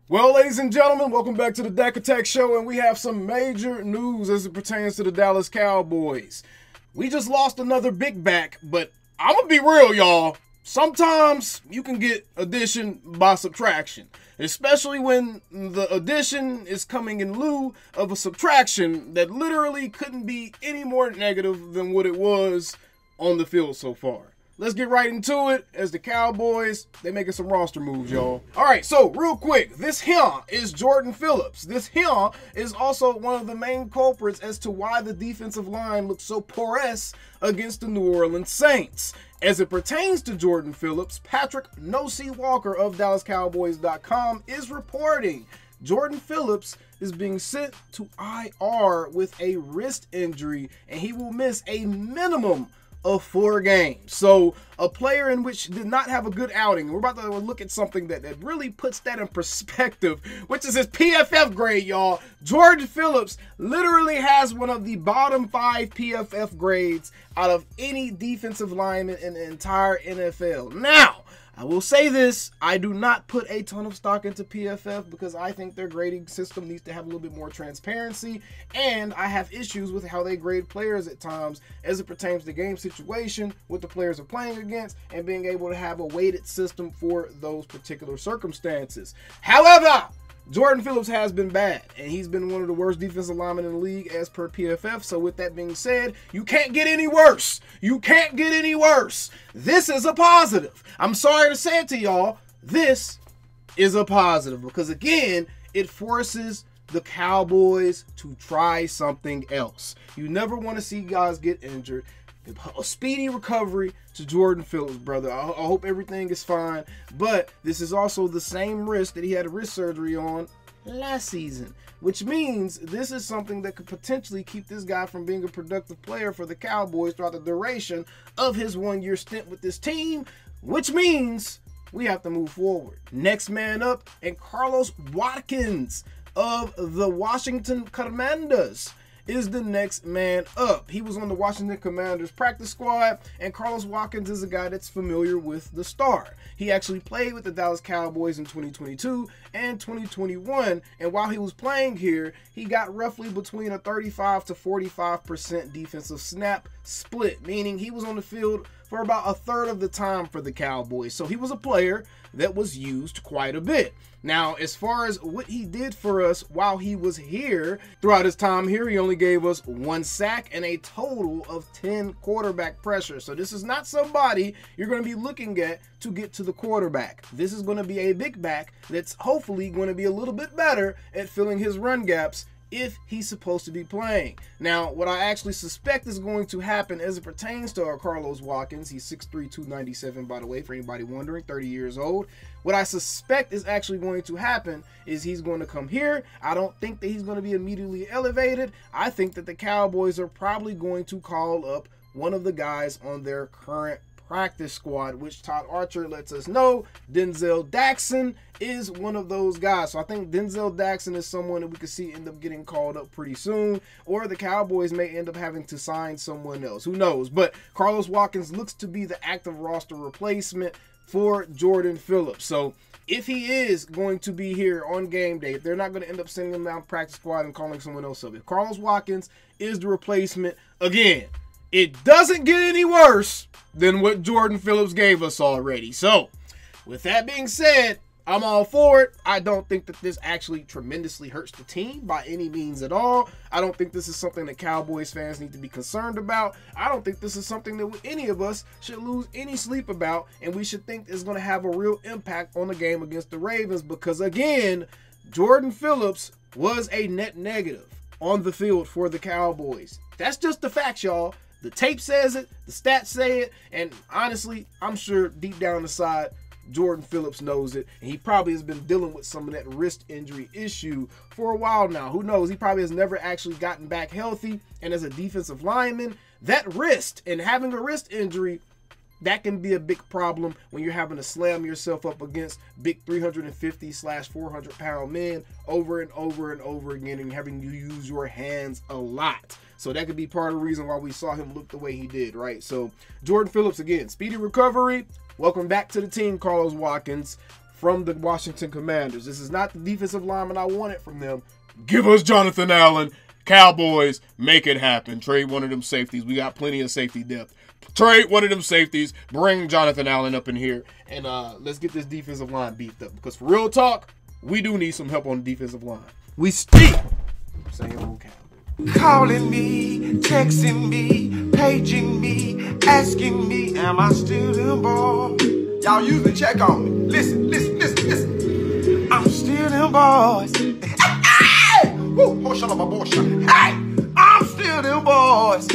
Well, ladies and gentlemen, welcome back to the Dak Attack Show, and we have some major news as it pertains to the Dallas Cowboys. We just lost another big back, but I'm going to be real, y'all. Sometimes you can get addition by subtraction, especially when the addition is coming in lieu of a subtraction that literally couldn't be any more negative than what it was on the field so far. Let's get right into it as the Cowboys, they making some roster moves, y'all. All right, so real quick, this here is Jordan Phillips. This here is also one of the main culprits as to why the defensive line looks so porous against the New Orleans Saints. As it pertains to Jordan Phillips, Patrick No C Walker of DallasCowboys.com is reporting Jordan Phillips is being sent to IR with a wrist injury, and he will miss a minimum of 4 games. So a player in which did not have a good outing. We're about to look at something that really puts that in perspective, which is his PFF grade, y'all. Jordan Phillips literally has one of the bottom 5 PFF grades out of any defensive lineman in the entire NFL. Now, I will say this, I do not put a ton of stock into PFF because I think their grading system needs to have a little bit more transparency, and I have issues with how they grade players at times as it pertains to game situation, what the players are playing against, and being able to have a weighted system for those particular circumstances. However, Jordan Phillips has been bad, and he's been one of the worst defensive linemen in the league as per PFF. So with that being said, you can't get any worse. You can't get any worse. This is a positive. I'm sorry to say it to y'all. This is a positive because, again, it forces the Cowboys to try something else. You never want to see guys get injured. A speedy recovery to Jordan Phillips, brother. I hope everything is fine. But this is also the same wrist that he had a wrist surgery on last season, which means this is something that could potentially keep this guy from being a productive player for the Cowboys throughout the duration of his 1-year stint with this team, which means we have to move forward. Next man up, and Carlos Watkins of the Washington Commanders is the next man up. He was on the Washington Commanders practice squad, and Carlos Watkins is a guy that's familiar with the star. He actually played with the Dallas Cowboys in 2022 and 2021, and while he was playing here, he got roughly between a 35 to 45% defensive snap split, meaning he was on the field for about a third of the time for the Cowboys. So he was a player that was used quite a bit. Now, as far as what he did for us while he was here, throughout his time here, he only gave us 1 sack and a total of 10 quarterback pressure. So this is not somebody you're going to be looking at to get to the quarterback. This is going to be a big back that's hopefully going to be a little bit better at filling his run gaps if he's supposed to be playing. Now, what I actually suspect is going to happen as it pertains to our Carlos Watkins, he's 6'3", 297, by the way, for anybody wondering, 30 years old. What I suspect is actually going to happen is he's going to come here. I don't think that he's going to be immediately elevated. I think that the Cowboys are probably going to call up one of the guys on their current practice squad, which Todd Archer lets us know Denzel Daxon is one of those guys. So I think Denzel Daxon is someone that we could see end up getting called up pretty soon, or the Cowboys may end up having to sign someone else. Who knows? But Carlos Watkins looks to be the active roster replacement for Jordan Phillips. So if he is going to be here on game day, if they're not going to end up sending him down practice squad and calling someone else up, if Carlos Watkins is the replacement, again, it doesn't get any worse than what Jordan Phillips gave us already. So, with that being said, I'm all for it. I don't think that this actually tremendously hurts the team by any means at all. I don't think this is something that Cowboys fans need to be concerned about. I don't think this is something that any of us should lose any sleep about, and we should think is going to have a real impact on the game against the Ravens because, again, Jordan Phillips was a net negative on the field for the Cowboys. That's just the facts, y'all. The tape says it, the stats say it, and honestly, I'm sure deep down inside, Jordan Phillips knows it, and he probably has been dealing with some of that wrist injury issue for a while now. Who knows? He probably has never actually gotten back healthy, and as a defensive lineman, that wrist and having a wrist injury, that can be a big problem when you're having to slam yourself up against big 350/400 pound men over and over and over again and having to use your hands a lot. So that could be part of the reason why we saw him look the way he did, right? So Jordan Phillips, again, speedy recovery. Welcome back to the team, Carlos Watkins. from the Washington Commanders. This is not the defensive lineman I wanted from them. Give us Jonathan Allen. Cowboys, make it happen. Trade one of them safeties. We got plenty of safety depth. Trade one of them safeties. Bring Jonathan Allen up in here. And let's get this defensive line beefed up. Because for real talk, we do need some help on the defensive line. We stink. Same old Cowboys. Calling me, texting me, paging me, asking me, am I still them boys? Y'all usually check on me. Listen. I'm still them boys. Hey! Woo! Oh, shut up, my boy. Hey! I'm still them boys.